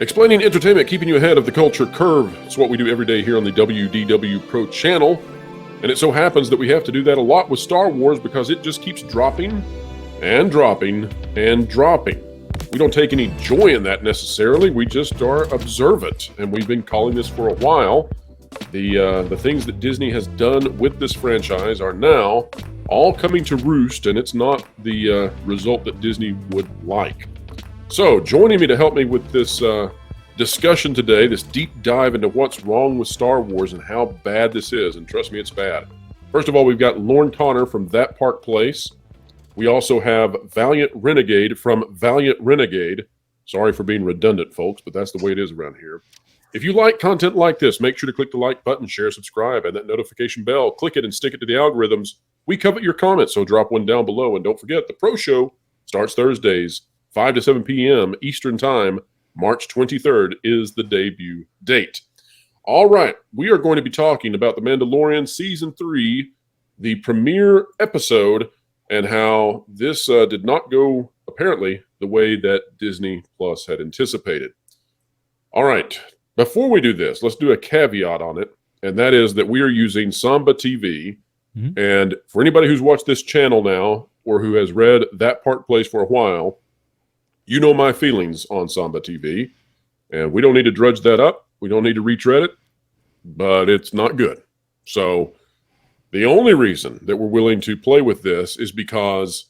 Explaining entertainment, keeping you ahead of the culture curve. It's what we do every day here on the WDW Pro channel. And it so happens that we have to do that a lot with Star Wars because it just keeps dropping and dropping and dropping. We don't take any joy in that necessarily. We just are observant. And we've been calling this for a while. The things that Disney has done with this franchise are now all coming to roost, and it's not the result that Disney would like. So, joining me to help me with this discussion today, this deep dive into what's wrong with Star Wars and how bad this is, and trust me, it's bad. First of all, we've got Lorne Connor from That Park Place. We also have Valiant Renegade from Valiant Renegade. Sorry for being redundant, folks, but that's the way it is around here. If you like content like this, make sure to click the like button, share, subscribe, and that notification bell. Click it and stick it to the algorithms. We covet your comments, so drop one down below. And don't forget, the Pro Show starts Thursdays, 5 to 7 p.m. Eastern Time. March 23rd is the debut date. All right, we are going to be talking about The Mandalorian Season 3, the premiere episode, and how this did not go, apparently, the way that Disney Plus had anticipated. All right, before we do this, let's do a caveat on it, and that is that we are using Samba TV. Mm-hmm. And for anybody who's watched this channel now or who has read That Park Place for a while, you know my feelings on Samba TV, and we don't need to drudge that up. We don't need to retread it, but it's not good. So the only reason that we're willing to play with this is because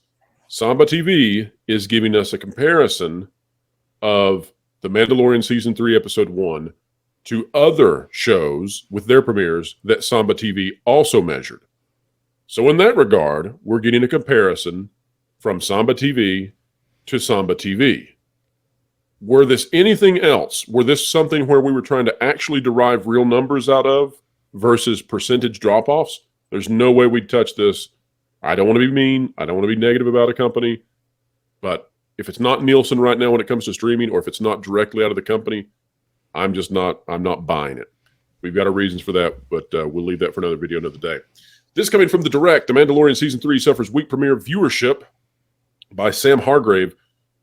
Samba TV is giving us a comparison of The Mandalorian Season 3, Episode 1 to other shows with their premieres that Samba TV also measured. So in that regard, we're getting a comparison from Samba TV to Samba TV. Were this anything else? Were this something where we were trying to actually derive real numbers out of versus percentage drop-offs? There's no way we'd touch this. I don't want to be mean. I don't want to be negative about a company. But if it's not Nielsen right now when it comes to streaming, or if it's not directly out of the company, I'm not buying it. We've got our reasons for that, but we'll leave that for another video another day. This coming from The Direct, The Mandalorian Season 3 suffers weak premiere viewership by Sam Hargrave.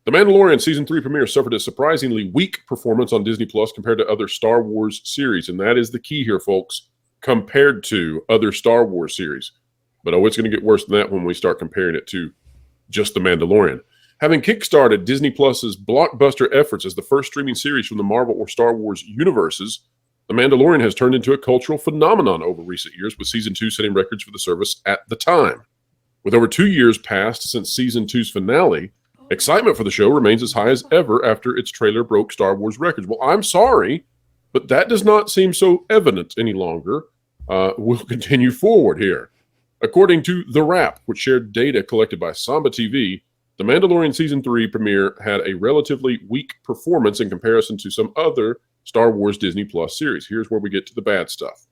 The Mandalorian Season 3 premiere suffered a surprisingly weak performance on Disney Plus compared to other Star Wars series. And that is the key here, folks, compared to other Star Wars series. But it's going to get worse than that when we start comparing it to just The Mandalorian. Having kickstarted Disney Plus's blockbuster efforts as the first streaming series from the Marvel or Star Wars universes, The Mandalorian has turned into a cultural phenomenon over recent years, with Season 2 setting records for the service at the time. With over 2 years passed since Season 2's finale, excitement for the show remains as high as ever after its trailer broke Star Wars records. Well, I'm sorry, but that does not seem so evident any longer. We'll continue forward here. According to The Wrap, which shared data collected by Samba TV, The Mandalorian Season 3 premiere had a relatively weak performance in comparison to some other Star Wars Disney Plus series. Here's where we get to the bad stuff.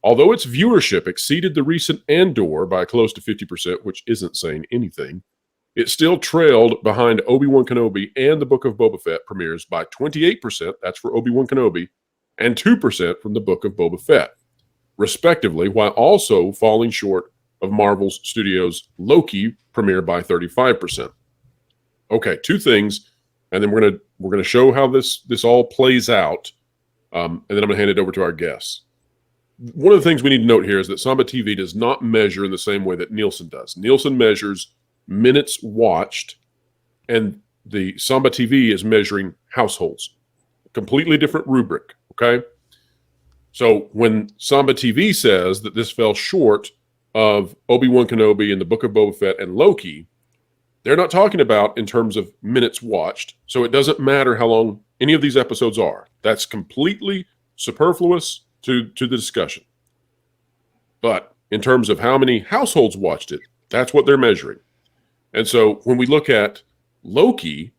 Although its viewership exceeded the recent Andor by close to 50%, which isn't saying anything, it still trailed behind Obi-Wan Kenobi and the Book of Boba Fett premieres by 28%, that's for Obi-Wan Kenobi, and 2% from the Book of Boba Fett, respectively, while also falling short of Marvel Studios' Loki premiere by 35%. Okay, two things, and then we're gonna show how this all plays out, and then I'm gonna hand it over to our guests. One of the things we need to note here is that Samba TV does not measure in the same way that Nielsen does. Nielsen measures minutes watched, and the Samba TV is measuring households. A completely different rubric, okay? So when Samba TV says that this fell short of Obi-Wan Kenobi and the Book of Boba Fett and Loki, they're not talking about in terms of minutes watched, so it doesn't matter how long any of these episodes are. That's completely superfluous to the discussion. But in terms of how many households watched it, that's what they're measuring. And so when we look at Loki,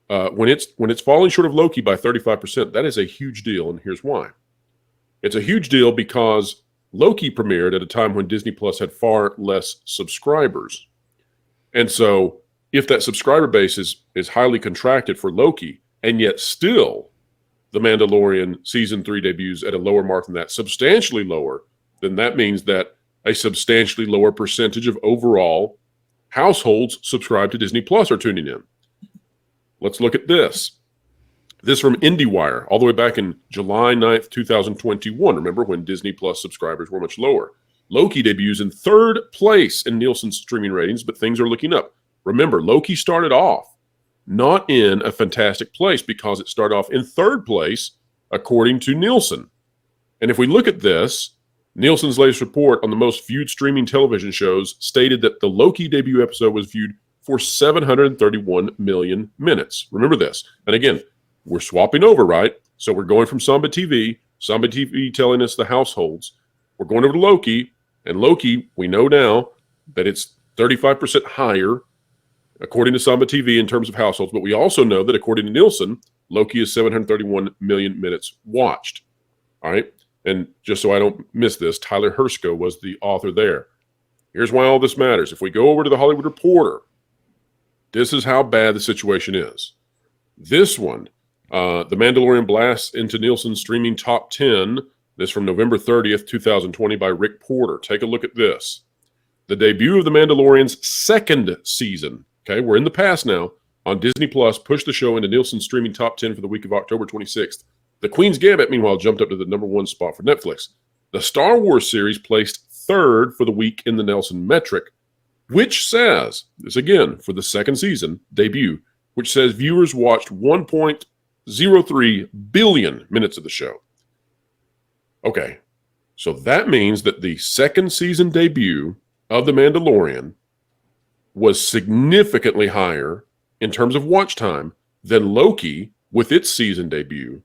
when it's falling short of Loki by 35%, that is a huge deal, and here's why. It's a huge deal because Loki premiered at a time when Disney Plus had far less subscribers. And so if that subscriber base is highly contracted for Loki, and yet still The Mandalorian Season 3 debuts at a lower mark than that, substantially lower, then that means that a substantially lower percentage of overall households subscribed to Disney Plus are tuning in. let's look at this. This from IndieWire, all the way back in July 9th, 2021. Remember when Disney Plus subscribers were much lower. Loki debuts in 3rd place in Nielsen's streaming ratings, but things are looking up. Remember, Loki started off not in a fantastic place because it started off in 3rd place, according to Nielsen. And if we look at this, Nielsen's latest report on the most viewed streaming television shows stated that the Loki debut episode was viewed for 731 million minutes. Remember this. And again, we're swapping over, right? So we're going from Samba TV telling us the households. We're going over to Loki, and Loki, we know now that it's 35% higher, according to Samba TV, in terms of households. But we also know that, according to Nielsen, Loki is 731 million minutes watched. All right? And just so I don't miss this, Tyler Hershko was the author there. Here's why all this matters. If we go over to the Hollywood Reporter, this is how bad the situation is. This one, The Mandalorian blasts into Nielsen's streaming top 10. This from November 30th, 2020 by Rick Porter. Take a look at this. The debut of The Mandalorian's 2nd season, okay, we're in the past now, on Disney Plus, pushed the show into Nielsen's streaming top 10 for the week of October 26th. The Queen's Gambit, meanwhile, jumped up to the #1 spot for Netflix. The Star Wars series placed 3rd for the week in the Nielsen metric, which says, this again, for the 2nd season debut, which says viewers watched 1.03 billion minutes of the show. Okay, so that means that the 2nd season debut of The Mandalorian was significantly higher in terms of watch time than Loki with its season debut.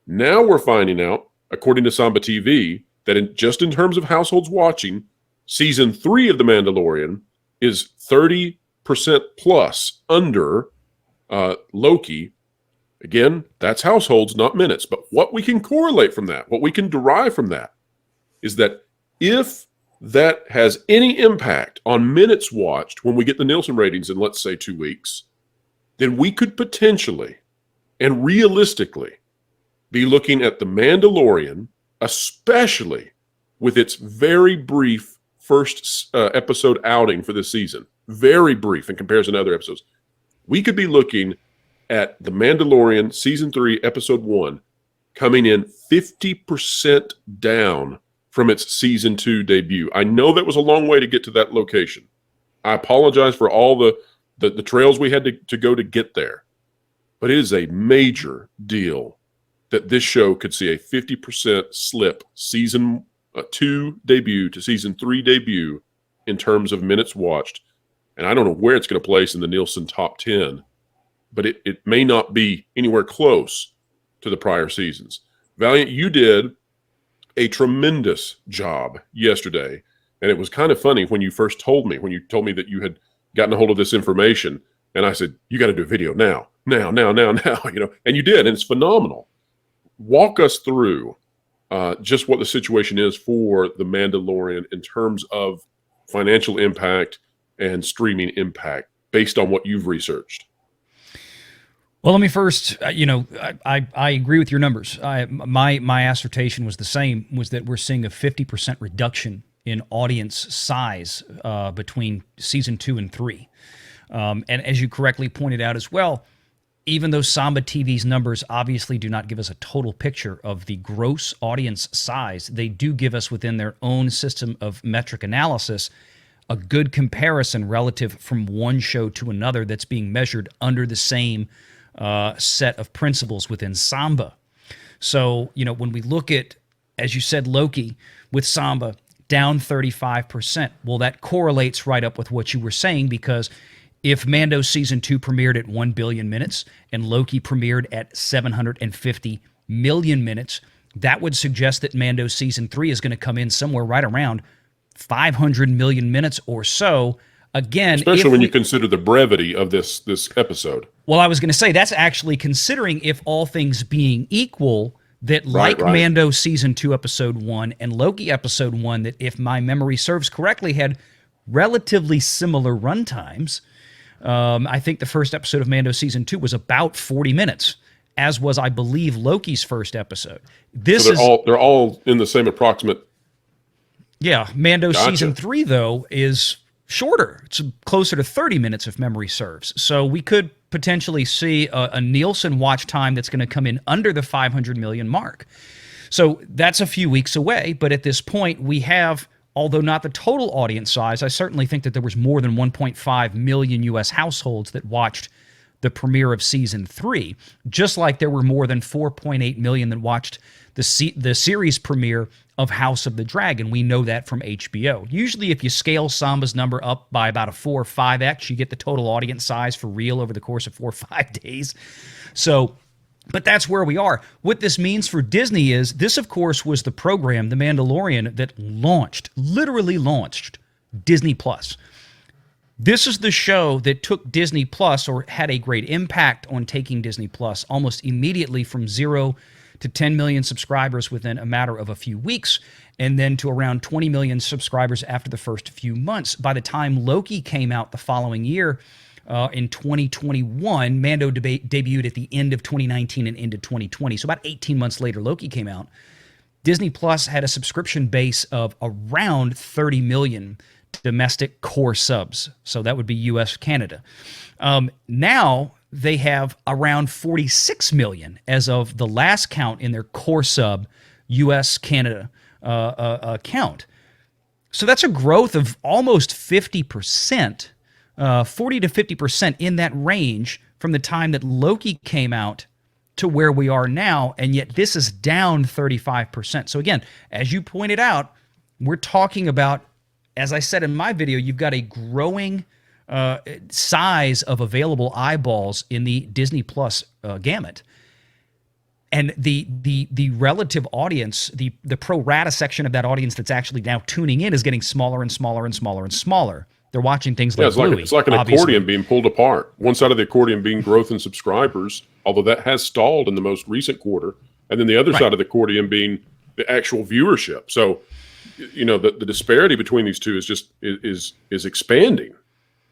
Now we're finding out, according to Samba TV, that just in terms of households watching, season 3 of The Mandalorian is 30% plus under Loki. Again, that's households, not minutes. But what we can correlate from that, what we can derive from that, is that if that has any impact on minutes watched when we get the Nielsen ratings in, let's say, 2 weeks, then we could potentially and realistically be looking at The Mandalorian, especially with its very brief first episode outing for this season, very brief in comparison to other episodes. We could be looking at The Mandalorian Season 3, Episode 1, coming in 50% down from its Season 2 debut. I know that was a long way to get to that location. I apologize for all the trails we had to go to get there. But it is a major deal that this show could see a 50% slip Season 2 debut to Season 3 debut in terms of minutes watched. And I don't know where it's going to place in the Nielsen top 10, but it may not be anywhere close to the prior seasons. Valiant, you did a tremendous job yesterday, and it was kind of funny when you first told me that you had gotten a hold of this information, and I said, you got to do a video now, and you did, and it's phenomenal. Walk us through just what the situation is for The Mandalorian in terms of financial impact and streaming impact based on what you've researched. Well, let me first, I agree with your numbers. My assertion was the same, was that we're seeing a 50% reduction in audience size between Season 2 and 3. And as you correctly pointed out as well, even though Samba TV's numbers obviously do not give us a total picture of the gross audience size, they do give us within their own system of metric analysis a good comparison relative from one show to another that's being measured under the same set of principles within Samba. So, when we look at, as you said, Loki with Samba down 35%, well, that correlates right up with what you were saying, because if Mando Season 2 premiered at 1 billion minutes and Loki premiered at 750 million minutes, that would suggest that Mando Season 3 is going to come in somewhere right around 500 million minutes or so. Again, especially when you consider the brevity of this episode. Well, I was going to say, that's actually considering, if all things being equal, that like Mando Season 2 Episode 1 and Loki Episode 1, that if my memory serves correctly, had relatively similar runtimes. I think the first episode of Mando Season 2 was about 40 minutes, as was, I believe, Loki's first episode. So they're all in the same approximate. Yeah, Mando Season 3, though, is shorter. It's closer to 30 minutes if memory serves. So we could potentially see a Nielsen watch time that's going to come in under the 500 million mark. So that's a few weeks away, but at this point we have, although not the total audience size, I certainly think that there was more than 1.5 million U.S. households that watched the premiere of Season 3, just like there were more than 4.8 million that watched the series premiere of House of the Dragon. We know that from HBO. Usually if you scale Samba's number up by about a 4 or 5x, you get the total audience size for real over the course of 4 or 5 days. So, but that's where we are. What this means for Disney is, this of course was the program, The Mandalorian, that literally launched Disney Plus. This is the show that took Disney Plus, or had a great impact on taking Disney Plus almost immediately from 0 to 10 million subscribers within a matter of a few weeks, and then to around 20 million subscribers after the first few months. By the time Loki came out the following year, in 2021, Mando debuted at the end of 2019 and into 2020. So about 18 months later, Loki came out. Disney Plus had a subscription base of around 30 million domestic core subs. So that would be US, Canada. Now they have around 46 million as of the last count in their core sub US, Canada count. So that's a growth of almost 50%. 40 to 50% in that range from the time that Loki came out to where we are now, and yet this is down 35%. So again, as you pointed out, we're talking about, as I said in my video, you've got a growing size of available eyeballs in the Disney Plus gamut. And the relative audience, the pro rata section of that audience that's actually now tuning in, is getting smaller and smaller and smaller and smaller. They're watching things like Bluey. It's like an accordion being pulled apart. One side of the accordion being growth in subscribers, although that has stalled in the most recent quarter, and then the other side of the accordion being the actual viewership. So, you know, the disparity between these two is just is expanding.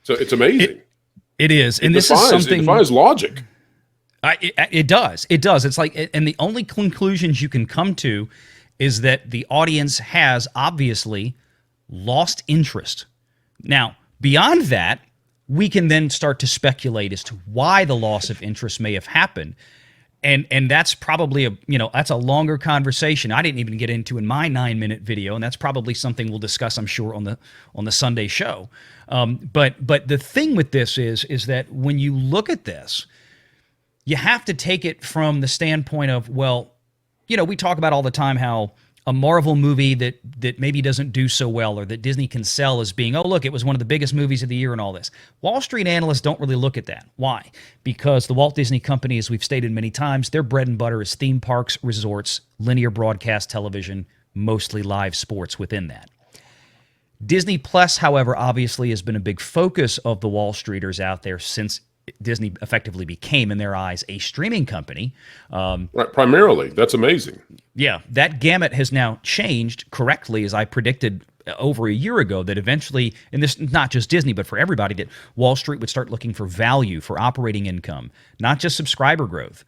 So it's amazing. It is, and this is something. It defies logic. It does. It does. It's like, and the only conclusions you can come to is that the audience has obviously lost interest. Now, beyond that, we can then start to speculate as to why the loss of interest may have happened. And that's probably that's a longer conversation I didn't even get into in my 9-minute video, and that's probably something we'll discuss, I'm sure, on the Sunday show. But the thing with this is that when you look at this, you have to take it from the standpoint of, well, we talk about all the time how a Marvel movie that maybe doesn't do so well, or that Disney can sell as being, oh, look, it was one of the biggest movies of the year and all this. Wall Street analysts don't really look at that. Why? Because the Walt Disney Company, as we've stated many times, their bread and butter is theme parks, resorts, linear broadcast television, mostly live sports within that. Disney Plus, however, obviously has been a big focus of the Wall Streeters out there since Disney effectively became, in their eyes, a streaming company. Right, primarily. That's amazing. Yeah, that gamut has now changed correctly, as I predicted over a year ago, that eventually, and this not just Disney, but for everybody, that Wall Street would start looking for value, for operating income, not just subscriber growth.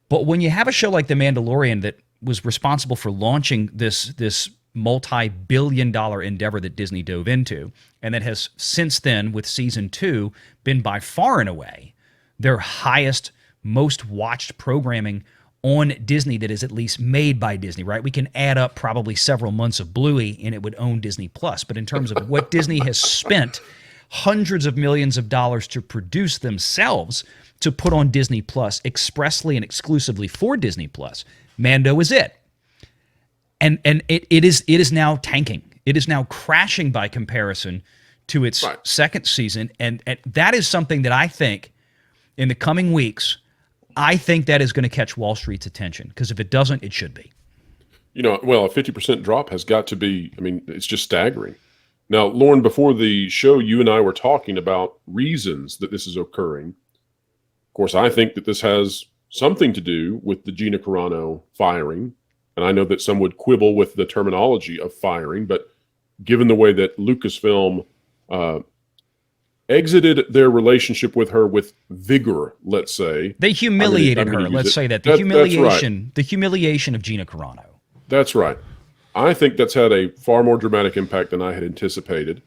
But when you have a show like The Mandalorian that was responsible for launching this multi-billion-dollar endeavor that Disney dove into, and that has since then, with Season 2, been by far and away their highest, most watched programming on Disney that is at least made by Disney, right? We can add up probably several months of Bluey and it would own Disney Plus. But in terms of what Disney has spent hundreds of millions of dollars to produce themselves to put on Disney Plus expressly and exclusively for Disney Plus, Mando is it. And it is now tanking. It is now crashing by comparison to its second season. And that is something that I think in the coming weeks, I think that is going to catch Wall Street's attention, because if it doesn't, it should be. Well, a 50% drop has got to be, it's just staggering. Now, Lauren, before the show, you and I were talking about reasons that this is occurring. Of course, I think that this has something to do with the Gina Carano firing. And I know that some would quibble with the terminology of firing, but given the way that Lucasfilm exited their relationship with her with vigor, let's say. They humiliated her, let's say that. The humiliation of Gina Carano. That's right. I think that's had a far more dramatic impact than I had anticipated.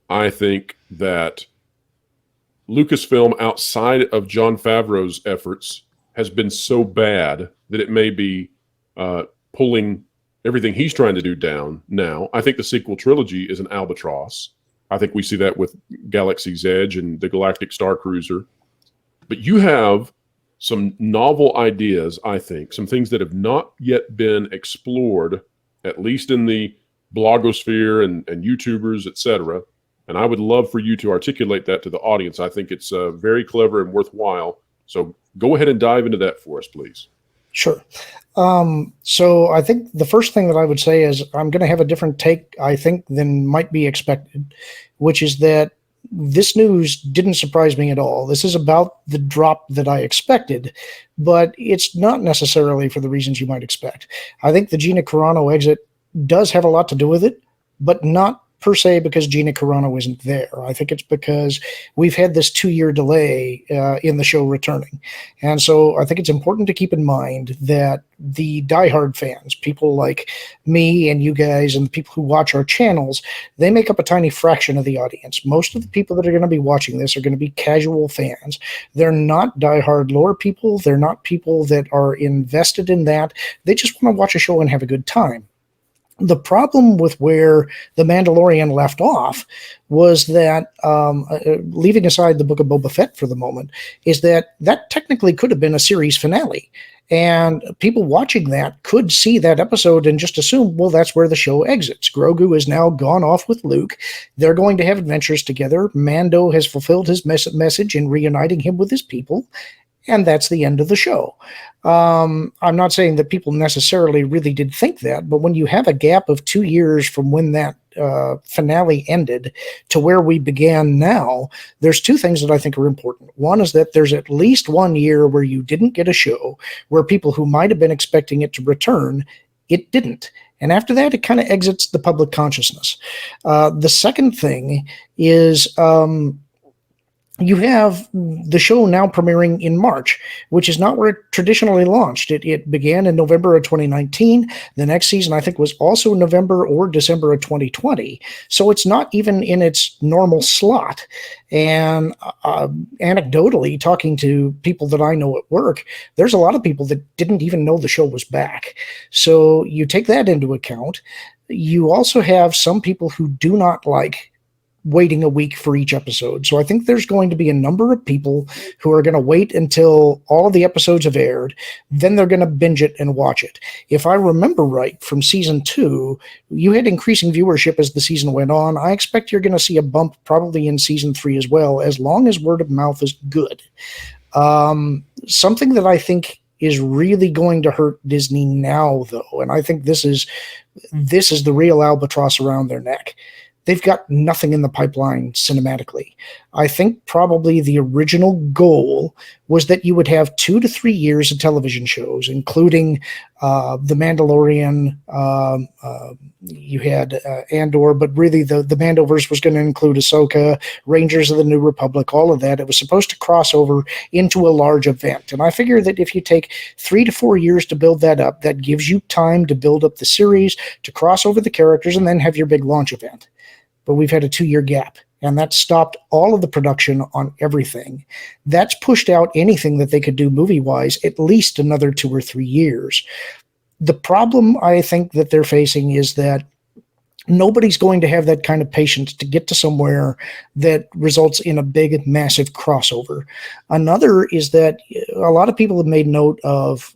I think that Lucasfilm, outside of Jon Favreau's efforts, has been so bad that it may be pulling everything he's trying to do down now. I think the sequel trilogy is an albatross. I think we see that with Galaxy's Edge and the Galactic Star Cruiser. But you have some novel ideas, I think, some things that have not yet been explored, at least in the blogosphere and YouTubers, etc. And I would love for you to articulate that to the audience. I think it's very clever and worthwhile. So go ahead and dive into that for us, please. Sure. So I think the first thing that I would say is I'm going to have a different take, I think, than might be expected, which is that this news didn't surprise me at all. This is about the drop that I expected, but it's not necessarily for the reasons you might expect. I think the Gina Carano exit does have a lot to do with it, but not per se because Gina Carano isn't there. I think it's because we've had this 2-year delay in the show returning. And so I think it's important to keep in mind that the diehard fans, people like me and you guys and the people who watch our channels, they make up a tiny fraction of the audience. Most of the people that are going to be watching this are going to be casual fans. They're not diehard lore people. They're not people that are invested in that. They just want to watch a show and have a good time. The problem with where The Mandalorian left off was that, leaving aside the Book of Boba Fett for the moment, is that technically could have been a series finale. And people watching that could see that episode and just assume, well, that's where the show exits. Grogu has now gone off with Luke. They're going to have adventures together. Mando has fulfilled his message in reuniting him with his people. And that's the end of the show. I'm not saying that people necessarily really did think that, but when you have a gap of 2 years from when that finale ended to where we began now, there's two things that I think are important. One is that there's at least 1 year where you didn't get a show, where people who might have been expecting it to return, it didn't. And after that, it kind of exits the public consciousness. The second thing is you have the show now premiering in March, which is not where it traditionally launched. It began in November of 2019. The next season, I think, was also November or December of 2020. So it's not even in its normal slot. And anecdotally, talking to people that I know at work, there's a lot of people that didn't even know the show was back. So you take that into account. You also have some people who do not like waiting a week for each episode. So I think there's going to be a number of people who are going to wait until all of the episodes have aired. Then they're going to binge it and watch it. If I remember right, from season 2, you had increasing viewership as the season went on. I expect you're going to see a bump probably in season 3 as well, as long as word of mouth is good. Something that I think is really going to hurt Disney now, though, and I think this is the real albatross around their neck. They've got nothing in the pipeline cinematically. I think probably the original goal was that you would have 2 to 3 years of television shows, including The Mandalorian. You had Andor, but really the Mandoverse was going to include Ahsoka, Rangers of the New Republic, all of that. It was supposed to cross over into a large event. And I figure that if you take 3 to 4 years to build that up, that gives you time to build up the series, to cross over the characters, and then have your big launch event. But we've had a 2-year gap, and that stopped all of the production on everything. That's pushed out anything that they could do movie-wise at least another 2 or 3 years. The problem I think that they're facing is that nobody's going to have that kind of patience to get to somewhere that results in a big, massive crossover. Another is that a lot of people have made note of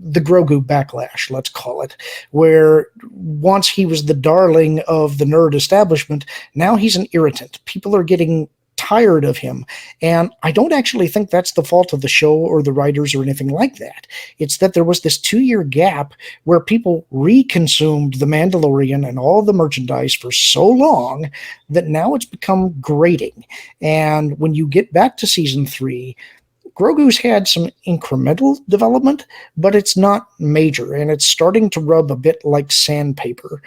the Grogu backlash, let's call it, where once he was the darling of the nerd establishment, now he's an irritant. People are getting tired of him. And I don't actually think that's the fault of the show or the writers or anything like that. It's that there was this 2-year gap where people reconsumed The Mandalorian and all the merchandise for so long that now it's become grating. And when you get back to season 3, Grogu's had some incremental development, but it's not major, and it's starting to rub a bit like sandpaper.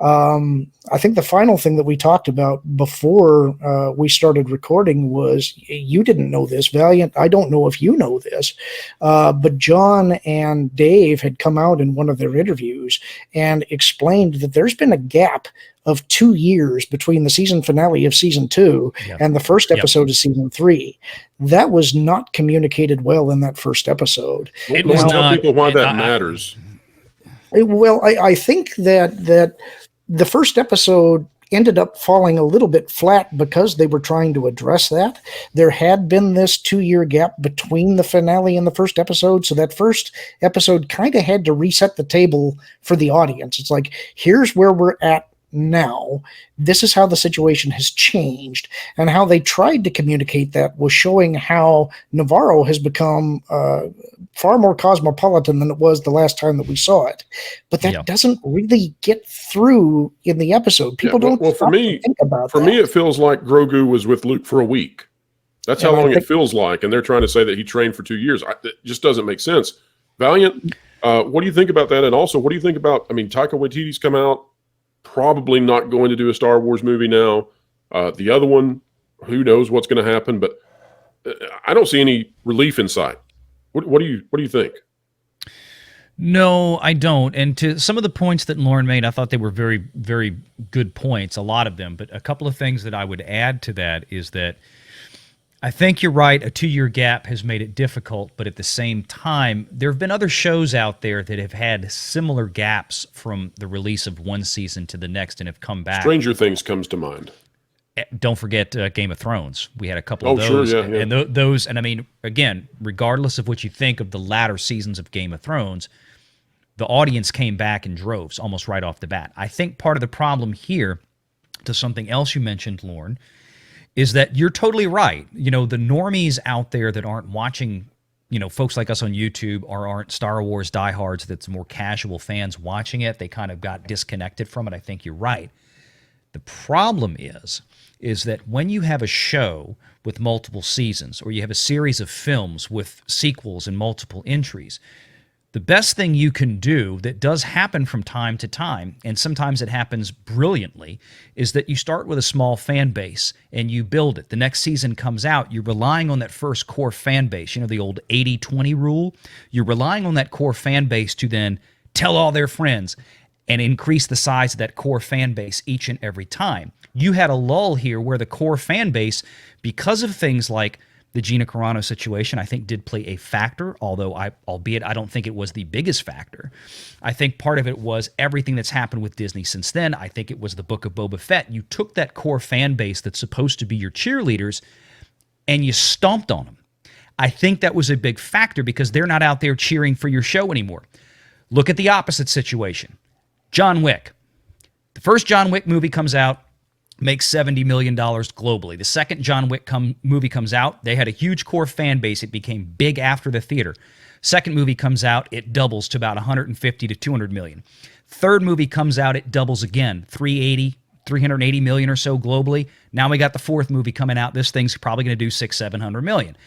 I think the final thing that we talked about before we started recording was, you didn't know this, Valiant. I don't know if you know this, but John and Dave had come out in one of their interviews and explained that there's been a gap of 2 years between the season finale of season 2 and the first episode of season 3. That was not communicated well in that first episode. It was not. People why that matters. Well, I think that the first episode ended up falling a little bit flat because they were trying to address that. There had been this 2-year gap between the finale and the first episode, so that first episode kind of had to reset the table for the audience. It's like, here's where we're at now. This is how the situation has changed, and how they tried to communicate that was showing how Navarro has become far more cosmopolitan than it was the last time that we saw it. But that doesn't really get through in the episode. People don't well, for me, think about for that. me, it feels like Grogu was with Luke for a week. That's how long it feels like, and they're trying to say that he trained for 2 years. It just doesn't make sense. Valiant, what do you think about that? And also, what do you think about, Taika Waititi's come out, probably not going to do a Star Wars movie now. The other one, who knows what's going to happen, but I don't see any relief in sight. What do you think? No, I don't. And to some of the points that Lauren made, I thought they were very, very good points, a lot of them. But a couple of things that I would add to that is that I think you're right, a 2-year gap has made it difficult, but at the same time, there have been other shows out there that have had similar gaps from the release of one season to the next and have come back. Stranger Things comes to mind. Don't forget Game of Thrones. We had a couple of those. Sure, yeah. And those, and again, regardless of what you think of the latter seasons of Game of Thrones, the audience came back in droves almost right off the bat. I think part of the problem here, to something else you mentioned, Lauren, is that you're totally right. The normies out there that aren't watching, folks like us on YouTube or aren't Star Wars diehards, that's more casual fans watching it, they kind of got disconnected from it. I think you're right. The problem is that when you have a show with multiple seasons, or you have a series of films with sequels and multiple entries, the best thing you can do that does happen from time to time, and sometimes it happens brilliantly, is that you start with a small fan base and you build it. The next season comes out, you're relying on that first core fan base, the old 80-20 rule. You're relying on that core fan base to then tell all their friends and increase the size of that core fan base each and every time. You had a lull here where the core fan base, because of things like the Gina Carano situation, I think did play a factor, albeit I don't think it was the biggest factor. I think part of it was everything that's happened with Disney since then. I think it was the Book of Boba Fett. You took that core fan base that's supposed to be your cheerleaders and you stomped on them. I think that was a big factor because they're not out there cheering for your show anymore. Look at the opposite situation. John Wick. The first John Wick movie comes out, makes $70 million globally. The second John Wick movie comes out, they had a huge core fan base. It became big after the theater. Second movie comes out, it doubles to about 150 to 200 million. Third movie comes out, it doubles again, 380 million or so globally. Now we got the fourth movie coming out. This thing's probably going to do 600-700 million.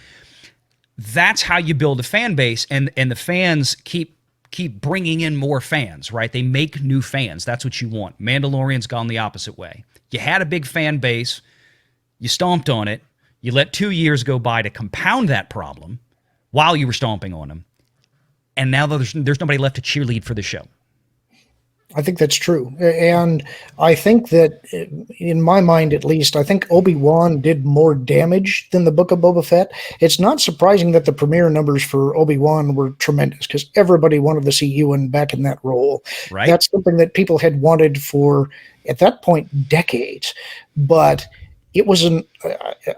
That's how you build a fan base, and the fans keep bringing in more fans, right? They make new fans. That's what you want. Mandalorian's gone the opposite way. You had a big fan base, you stomped on it, you let 2 years go by to compound that problem while you were stomping on them, and now there's nobody left to cheerlead for the show. I think that's true. And I think that, in my mind at least, I think Obi-Wan did more damage than the Book of Boba Fett. It's not surprising that the premiere numbers for Obi-Wan were tremendous because everybody wanted to see Ewan back in that role. Right. That's something that people had wanted for, at that point, decades. But it was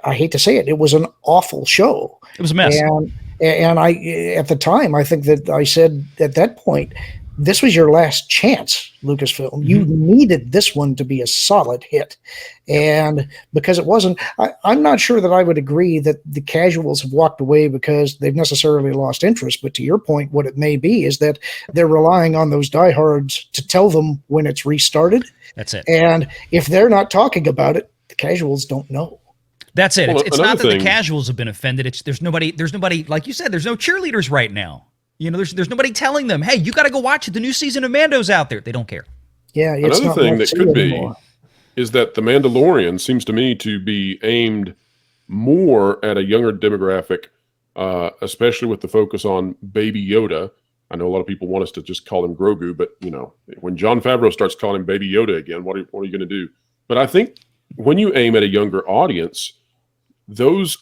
I hate to say it, it was an awful show. It was a mess. And I, at the time, I think that I said at that point, this was your last chance, Lucasfilm. Mm-hmm. You needed this one to be a solid hit. And because it wasn't, I'm not sure that I would agree that the casuals have walked away because they've necessarily lost interest. But to your point, what it may be is that they're relying on those diehards to tell them when it's restarted. That's it. And if they're not talking about it, the casuals don't know. That's it. Well, it's not that the casuals have been offended. It's there's nobody, like you said, there's no cheerleaders right now. There's nobody telling them, hey, you got to go watch it. The new season of Mando's out there. They don't care. Yeah, it's Another not thing North that Sea could be anymore. is that The Mandalorian seems to me to be aimed more at a younger demographic, especially with the focus on Baby Yoda. I know a lot of people want us to just call him Grogu, but when Jon Favreau starts calling him Baby Yoda again, what are you going to do? But I think when you aim at a younger audience, those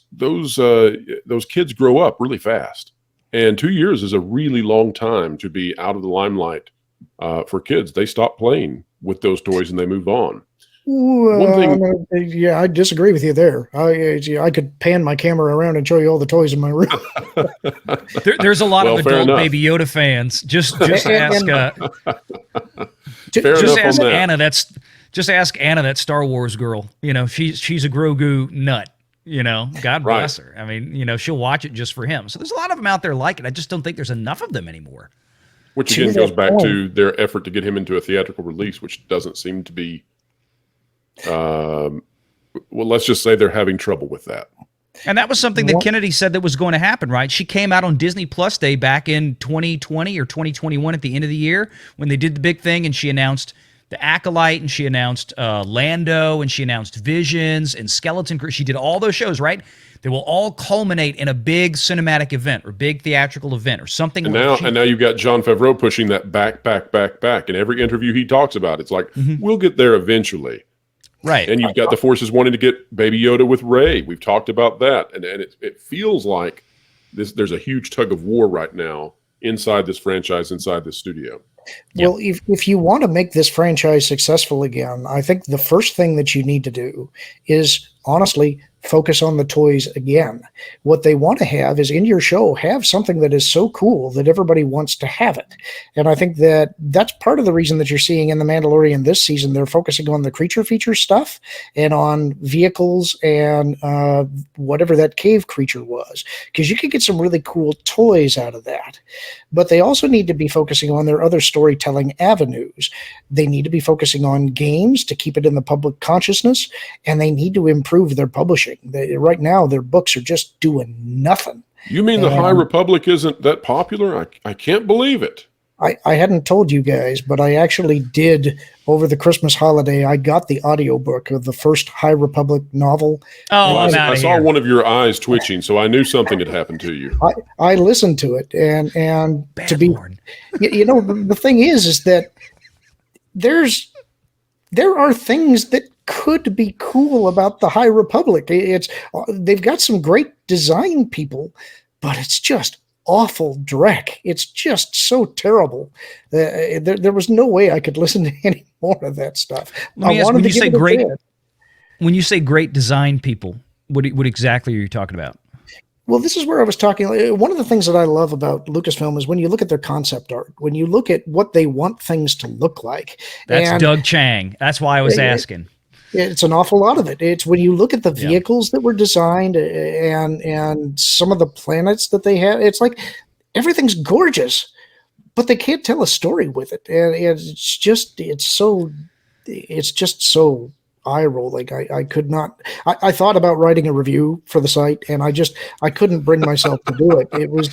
kids grow up really fast, and 2 years is a really long time to be out of the limelight for kids. They stop playing with those toys and they move on. One thing, Yeah, I disagree with you there. I could pan my camera around and show you all the toys in my room. There's a lot Well, of fair adult enough. Baby Yoda fans. Just And- ask Fair just enough ask on that. Anna. Just ask Anna, that Star Wars girl. She's a Grogu nut. God Right. bless her. I mean, she'll watch it just for him. So there's a lot of them out there like it. I just don't think there's enough of them anymore. which To again that goes back point- to their effort to get him into a theatrical release, which doesn't seem to be. Well, let's just say they're having trouble with that. And that was something that What- Kennedy said that was going to happen, right? She came out on Disney Plus Day back in 2020 or 2021 at the end of the year when they did the big thing, and she announced The Acolyte, and she announced Lando, and she announced Visions and Skeleton Crew. She did all those shows, right? They will all culminate in a big cinematic event or big theatrical event or something. And where now, she- and now you've got Jon Favreau pushing that back. In every interview he talks about, it's like, we'll get there eventually. right. And you've got the forces wanting to get Baby Yoda with Rey. We've talked about that. And it feels like there's a huge tug of war right now inside this franchise, inside this studio. Well, if you want to make this franchise successful again, I think the first thing that you need to do is honestly focus on the toys again. What they want to have is in your show, have something that is so cool that everybody wants to have it. And I think that that's part of the reason that you're seeing in The Mandalorian this season, they're focusing on the creature feature stuff and on vehicles and whatever that cave creature was, because you could get some really cool toys out of that. But they also need to be focusing on their other storytelling avenues. They need to be focusing on games to keep it in the public consciousness, and they need to improve their publishing. Right now, their books are just doing nothing. You mean the High Republic isn't that popular? I can't believe it. I hadn't told you guys, but I actually did over the Christmas holiday. I got the audiobook of the first High Republic novel. Oh, Well, I'm I out of saw here. one of your eyes twitching, so I knew something had happened to you. I listened to it, and to be, Badlord. the thing is that there are things that could be cool about the High Republic. They've got some great design people, but it's just awful dreck. It's just so terrible. There was no way I could listen to any more of that stuff. Let me I ask, wanted when to you give say it a great, chance. when you say great design people, what exactly are you talking about? Well, this is where I was talking. One of the things that I love about Lucasfilm is when you look at their concept art, when you look at what they want things to look like. That's And Doug Chang. That's why I was asking. it's an awful lot of it. It's when you look at the vehicles that were designed and some of the planets that they had. It's like everything's gorgeous, but they can't tell a story with it, and it's just so eye rolling. I could not. I thought about writing a review for the site, and I couldn't bring myself to do it. It was.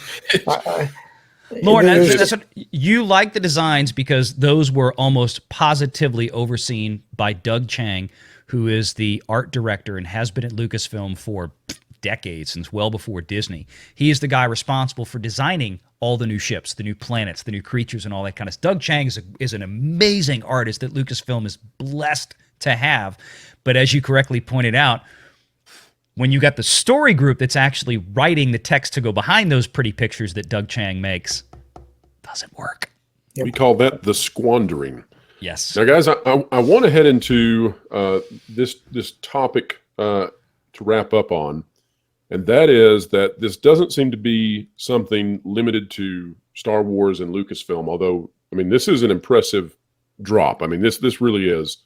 Lauren, there's- that's what, you like the designs because those were almost positively overseen by Doug Chang, who is the art director and has been at Lucasfilm for decades, since well before Disney. He is the guy responsible for designing all the new ships, the new planets, the new creatures, and all that kind of stuff. Doug Chang is an amazing artist that Lucasfilm is blessed to have. But as you correctly pointed out, when you got the story group that's actually writing the text to go behind those pretty pictures that Doug Chang makes, doesn't work. We call that the squandering. Yes. Now, guys, I want to head into this topic to wrap up on, and that is that this doesn't seem to be something limited to Star Wars and Lucasfilm. Although, I mean, this is an impressive drop. I mean, this really is.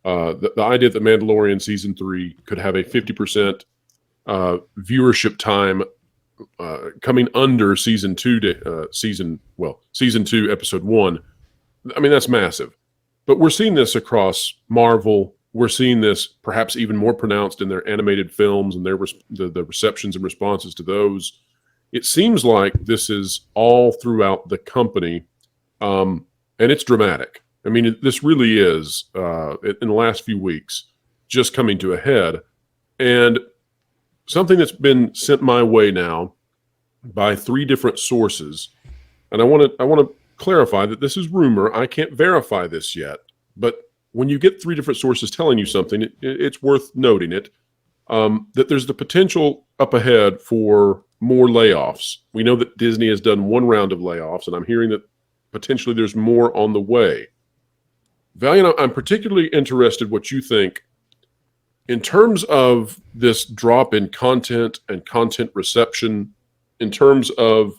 The idea that Mandalorian Season 3 could have a 50% viewership time coming under Season 2 Season 2 Episode 1. I mean, that's massive. But we're seeing this across Marvel. We're seeing this perhaps even more pronounced in their animated films and the receptions and responses to those. It seems like this is all throughout the company, and it's dramatic. I mean, this really is, in the last few weeks, just coming to a head. And something that's been sent my way now by 3 different sources, and I want to clarify that this is rumor. I can't verify this yet, but when you get 3 different sources telling you something, it's worth noting it, that there's the potential up ahead for more layoffs. We know that Disney has done 1 round of layoffs, and I'm hearing that potentially there's more on the way. Valiant, I'm particularly interested what you think in terms of this drop in content and content reception, in terms of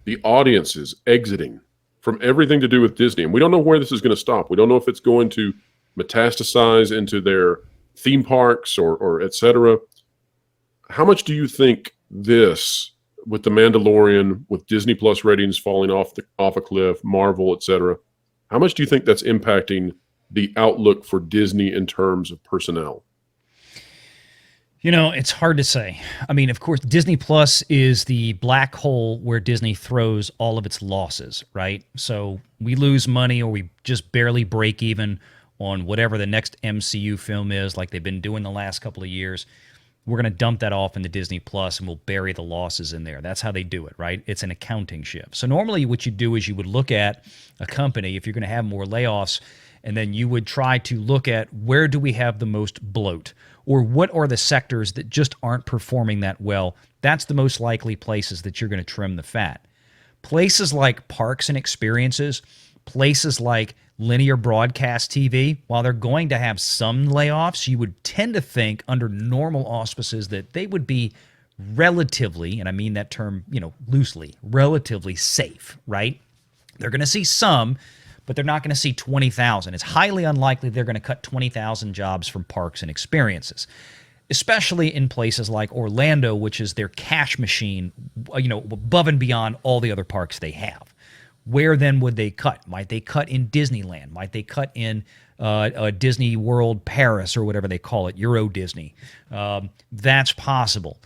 the audiences exiting from everything to do with Disney. And we don't know where this is going to stop. We don't know if it's going to metastasize into their theme parks or et cetera. How much do you think this, with The Mandalorian, with Disney Plus ratings falling off a cliff, Marvel, et cetera, how much do you think that's impacting the outlook for Disney in terms of personnel? You know, it's hard to say. I mean, of course, Disney Plus is the black hole where Disney throws all of its losses, right? So we lose money or we just barely break even on whatever the next MCU film is, like they've been doing the last couple of years. We're going to dump that off into Disney Plus and we'll bury the losses in there. That's how they do it, right? It's an accounting shift. So normally what you do is you would look at a company, if you're going to have more layoffs, and then you would try to look at where do we have the most bloat, or what are the sectors that just aren't performing that well. That's the most likely places that you're going to trim the fat. Places like parks and experiences, places like linear broadcast TV, while they're going to have some layoffs, you would tend to think under normal auspices that they would be relatively, and I mean that term, loosely, relatively safe, right? They're going to see some, but they're not going to see 20,000. It's highly unlikely they're going to cut 20,000 jobs from parks and experiences, especially in places like Orlando, which is their cash machine, above and beyond all the other parks they have. Where then would they cut? Might they cut in Disneyland? Might they cut in Disney World Paris or whatever they call it, Euro Disney? That's possible.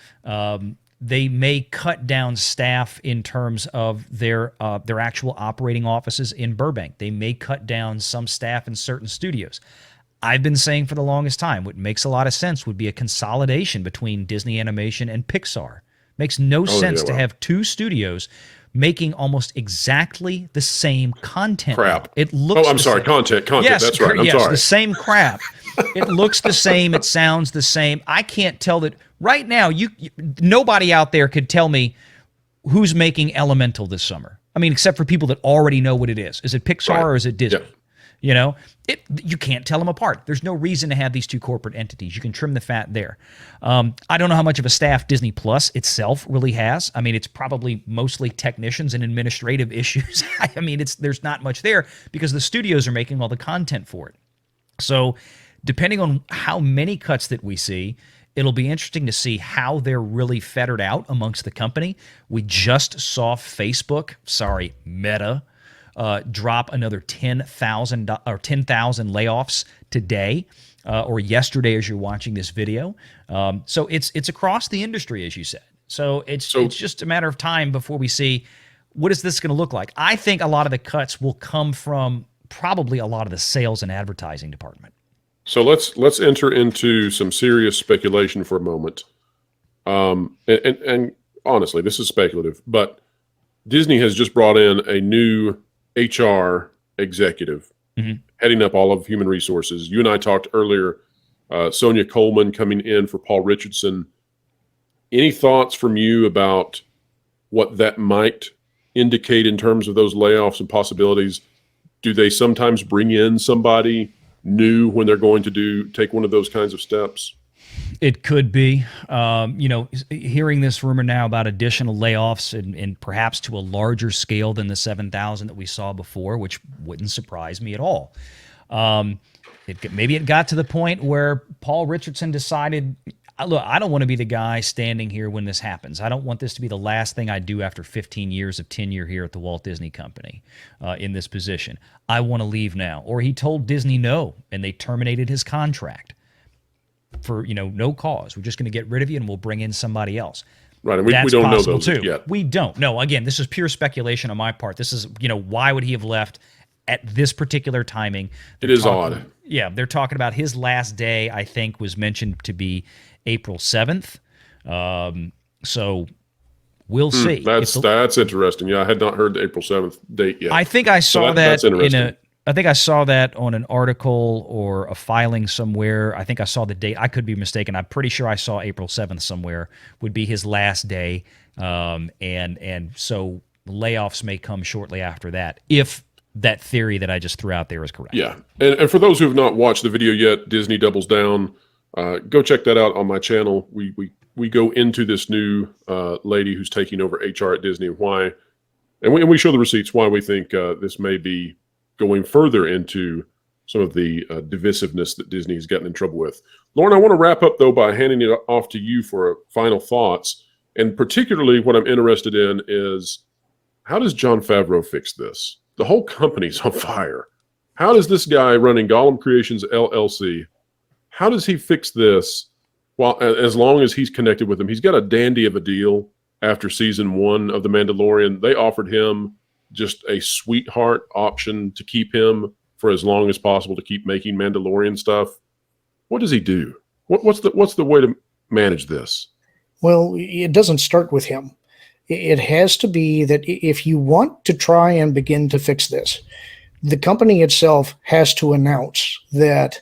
They may cut down staff in terms of their actual operating offices in Burbank. They may cut down some staff in certain studios. I've been saying for the longest time, what makes a lot of sense would be a consolidation between Disney Animation and Pixar. Makes no sense to have 2 studios making almost exactly the same content. Crap. It looks. Oh, I'm sorry. Content. Yes, that's right. I'm yes, sorry. The same crap. It looks the same. It sounds the same. I can't tell that right now. Nobody out there could tell me who's making Elemental this summer. I mean, except for people that already know what it is. Is it Pixar or is it Disney? Yeah. You can't tell them apart. There's no reason to have these 2 corporate entities. You can trim the fat there. I don't know how much of a staff Disney Plus itself really has. I mean, it's probably mostly technicians and administrative issues. I mean, there's not much there because the studios are making all the content for it. So depending on how many cuts that we see, it'll be interesting to see how they're really fettered out amongst the company. We just saw Meta, drop another 10,000 layoffs today or yesterday as you're watching this video. So it's across the industry, as you said. So it's just a matter of time before we see what is this going to look like. I think a lot of the cuts will come from probably a lot of the sales and advertising department. So let's enter into some serious speculation for a moment. And honestly, this is speculative, but Disney has just brought in a new HR executive heading up all of human resources. You and I talked earlier, Sonia Coleman coming in for Paul Richardson. Any thoughts from you about what that might indicate in terms of those layoffs and possibilities? Do they sometimes bring in somebody new when they're going to take one of those kinds of steps? It could be. Hearing this rumor now about additional layoffs and perhaps to a larger scale than the 7,000 that we saw before, which wouldn't surprise me at all. Maybe it got to the point where Paul Richardson decided, look, I don't want to be the guy standing here when this happens. I don't want this to be the last thing I do after 15 years of tenure here at the Walt Disney Company in this position. I want to leave now. Or he told Disney no, and they terminated his contract for no cause. We're just going to get rid of you and we'll bring in somebody else. Right, and we don't know those yet. We don't. No, again, this is pure speculation on my part. This is, why would he have left? at this particular timing. It is odd. Yeah, they're talking about his last day, I think, was mentioned to be April 7th. So we'll see. That's interesting. Yeah, I had not heard the April 7th date yet. I think I saw that's interesting. I think I saw that on an article or a filing somewhere. I think I saw the date. I could be mistaken. I'm pretty sure I saw April 7th somewhere would be his last day. And so layoffs may come shortly after that, if that theory that I just threw out there is correct. Yeah. And for those who have not watched the video yet, Disney doubles down. Go check that out on my channel. We go into this new lady who's taking over HR at Disney and why. And we show the receipts why we think this may be going further into some of the divisiveness that Disney has gotten in trouble with. Lauren, I want to wrap up, though, by handing it off to you for final thoughts. And particularly what I'm interested in is, how does Jon Favreau fix this? The whole company's on fire. How does this guy running Gollum Creations LLC, how does he fix this as long as he's connected with him? He's got a dandy of a deal after season 1 of The Mandalorian. They offered him just a sweetheart option to keep him for as long as possible to keep making Mandalorian stuff. What does he do? What's the way to manage this? Well, it doesn't start with him. It has to be that if you want to try and begin to fix this, the company itself has to announce that,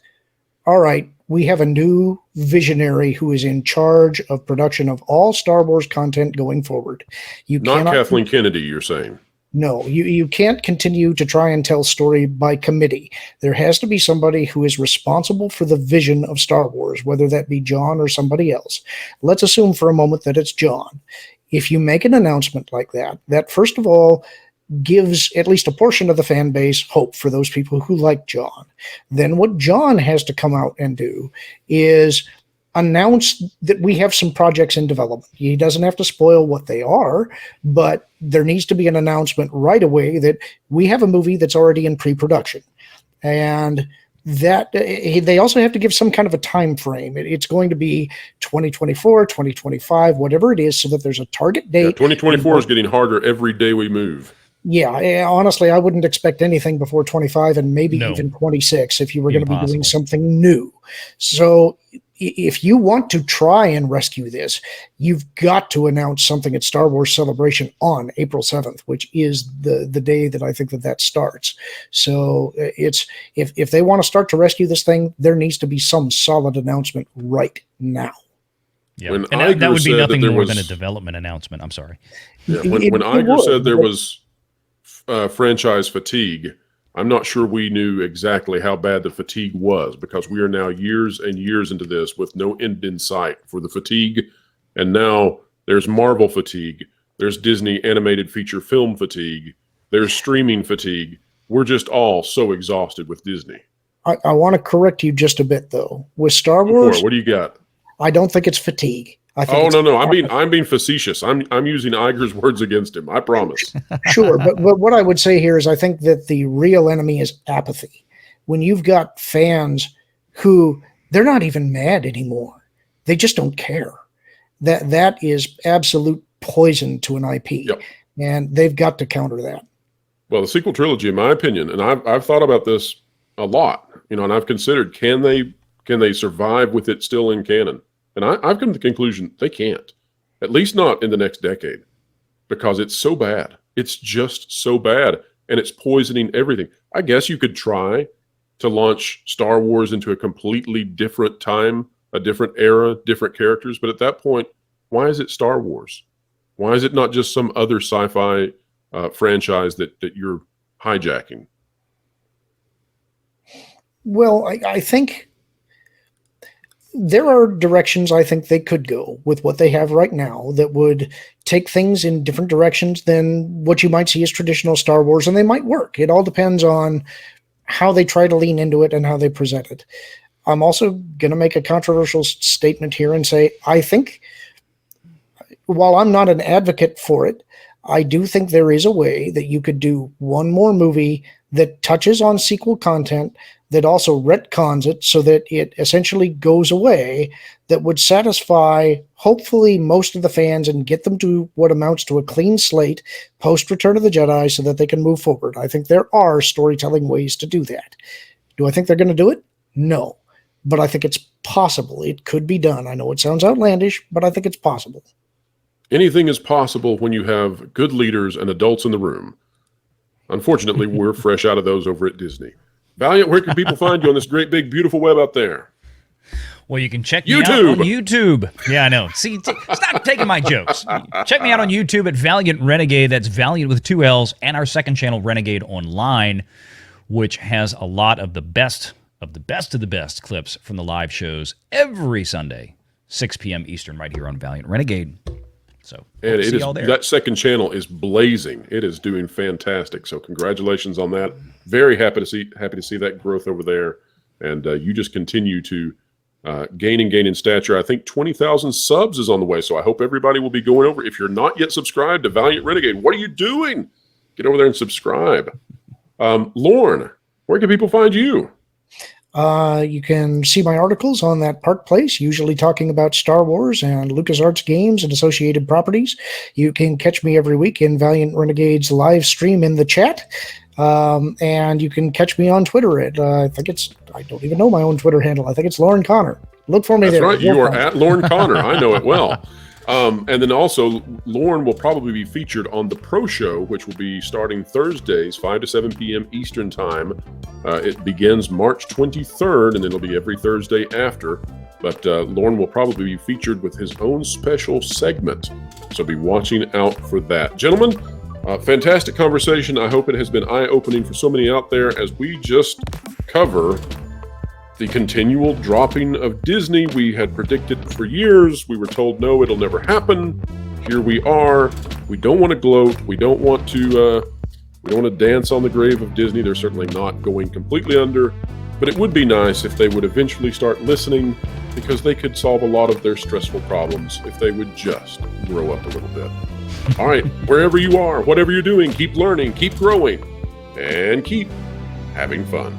all right, we have a new visionary who is in charge of production of all Star Wars content going forward. Not Kathleen Kennedy, you're saying? No, you can't continue to try and tell story by committee. There has to be somebody who is responsible for the vision of Star Wars, whether that be John or somebody else. Let's assume for a moment that it's John. If you make an announcement like that, that first of all gives at least a portion of the fan base hope for those people who like John. Then what John has to come out and do is announce that we have some projects in development. He doesn't have to spoil what they are, but there needs to be an announcement right away that we have a movie that's already in pre-production. And that they also have to give some kind of a time frame. It's going to be 2024, 2025, whatever it is, so that there's a target date. Yeah, 2024 is getting harder every day we move. Yeah, honestly, I wouldn't expect anything before 25 and maybe even 26 if you were going to be doing something new. So if you want to try and rescue this, you've got to announce something at Star Wars Celebration on April 7th, which is the day that I think that starts. So it's if they want to start to rescue this thing, there needs to be some solid announcement right now. Yeah, and that would be nothing more than a development announcement. I'm sorry. Yeah, when Iger said there was franchise fatigue, I'm not sure we knew exactly how bad the fatigue was, because we are now years and years into this with no end in sight for the fatigue. And now there's Marvel fatigue. There's Disney animated feature film fatigue. There's streaming fatigue. We're just all so exhausted with Disney. I want to correct you just a bit, though. With Star Wars, what do you got? I don't think it's fatigue. I think no. I'm being facetious. I'm using Iger's words against him. I promise. Sure, but what I would say here is I think that the real enemy is apathy. When you've got fans who they're not even mad anymore, they just don't care. That is absolute poison to an IP, and they've got to counter that. Well, the sequel trilogy, in my opinion, and I've thought about this a lot, and I've considered can they survive with it still in canon. And I've come to the conclusion they can't, at least not in the next decade, because it's so bad. It's just so bad, and it's poisoning everything. I guess you could try to launch Star Wars into a completely different time, a different era, different characters. But at that point, why is it Star Wars? Why is it not just some other sci-fi franchise that you're hijacking? Well, I think there are directions I think they could go with what they have right now that would take things in different directions than what you might see as traditional Star Wars, and they might work. It all depends on how they try to lean into it and how they present it. I'm also going to make a controversial statement here and say, I think, while I'm not an advocate for it, I do think there is a way that you could do one more movie that touches on sequel content, that also retcons it so that it essentially goes away, that would satisfy hopefully most of the fans and get them to what amounts to a clean slate post Return of the Jedi so that they can move forward. I think there are storytelling ways to do that. Do I think they're going to do it? No. But I think it's possible. It could be done. I know it sounds outlandish, but I think it's possible. Anything is possible when you have good leaders and adults in the room. Unfortunately, we're fresh out of those over at Disney. Valiant, where can people find you on this great, big, beautiful web out there? Well, you can check me out on YouTube. Yeah, I know. See, stop taking my jokes. Check me out on YouTube at Valiant Renegade. That's Valiant with 2 L's, and our second channel, Renegade Online, which has a lot of the best of the best clips from the live shows every Sunday, 6 p.m. Eastern, right here on Valiant Renegade. So, and it is, that second channel is blazing. It is doing fantastic. So congratulations on that. Very happy to see that growth over there. And you just continue to gain in stature. I think 20,000 subs is on the way. So I hope everybody will be going over. If you're not yet subscribed to Valiant Renegade, what are you doing? Get over there and subscribe. Lauren, where can people find you? You can see my articles on that Park Place, usually talking about Star Wars and LucasArts games and associated properties. You can catch me every week in Valiant Renegade's live stream in the chat. And you can catch me on Twitter at, I don't even know my own Twitter handle. I think it's Lauren Connor. Look for me there. That's right. You are at Lauren Connor. I know it well. And then also, Lauren will probably be featured on the Pro Show, which will be starting Thursdays, 5 to 7 p.m. Eastern Time. It begins March 23rd, and it'll be every Thursday after. But Lauren will probably be featured with his own special segment. So be watching out for that. Gentlemen, fantastic conversation. I hope it has been eye-opening for so many out there as we just cover the continual dropping of Disney. We had predicted for years. We were told, no, it'll never happen. Here we are. We don't want to gloat. We don't want to dance on the grave of Disney. They're certainly not going completely under, but it would be nice if they would eventually start listening, because they could solve a lot of their stressful problems if they would just grow up a little bit. All right, wherever you are, whatever you're doing, keep learning, keep growing, and keep having fun.